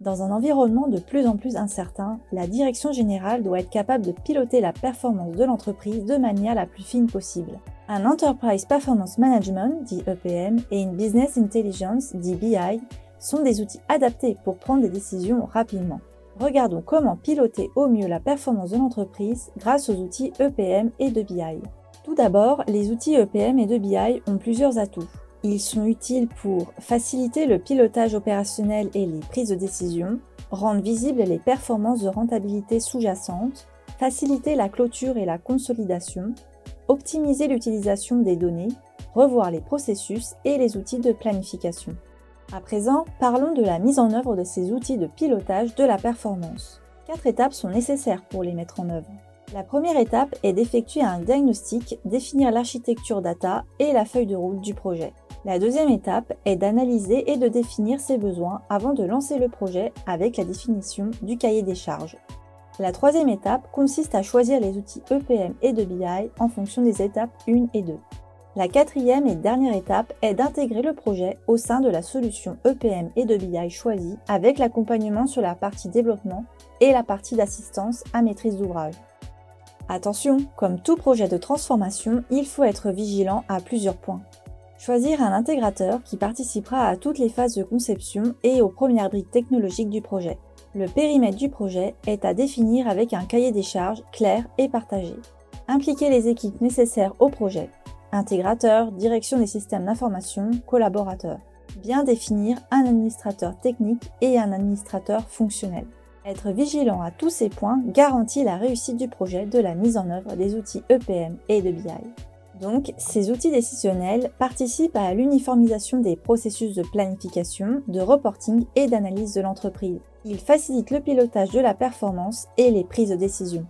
Dans un environnement de plus en plus incertain, la direction générale doit être capable de piloter la performance de l'entreprise de manière la plus fine possible. Un Enterprise Performance Management, dit EPM, et une Business Intelligence, dit BI, sont des outils adaptés pour prendre des décisions rapidement. Regardons comment piloter au mieux la performance de l'entreprise grâce aux outils EPM et de BI. Tout d'abord, les outils EPM et de BI ont plusieurs atouts. Ils sont utiles pour faciliter le pilotage opérationnel et les prises de décision, rendre visibles les performances de rentabilité sous-jacentes, faciliter la clôture et la consolidation, optimiser l'utilisation des données, revoir les processus et les outils de planification. À présent, parlons de la mise en œuvre de ces outils de pilotage de la performance. 4 étapes sont nécessaires pour les mettre en œuvre. La première étape est d'effectuer un diagnostic, définir l'architecture data et la feuille de route du projet. La deuxième étape est d'analyser et de définir ses besoins avant de lancer le projet avec la définition du cahier des charges. La troisième étape consiste à choisir les outils EPM et de BI en fonction des étapes 1 et 2. La quatrième et dernière étape est d'intégrer le projet au sein de la solution EPM et de BI choisie avec l'accompagnement sur la partie développement et la partie d'assistance à maîtrise d'ouvrage. Attention, comme tout projet de transformation, il faut être vigilant à plusieurs points. Choisir un intégrateur qui participera à toutes les phases de conception et aux premières briques technologiques du projet. Le périmètre du projet est à définir avec un cahier des charges clair et partagé. Impliquer les équipes nécessaires au projet. Intégrateur, direction des systèmes d'information, collaborateurs. Bien définir un administrateur technique et un administrateur fonctionnel. Être vigilant à tous ces points garantit la réussite du projet de la mise en œuvre des outils EPM et de BI. Donc, ces outils décisionnels participent à l'uniformisation des processus de planification, de reporting et d'analyse de l'entreprise. Ils facilitent le pilotage de la performance et les prises de décision.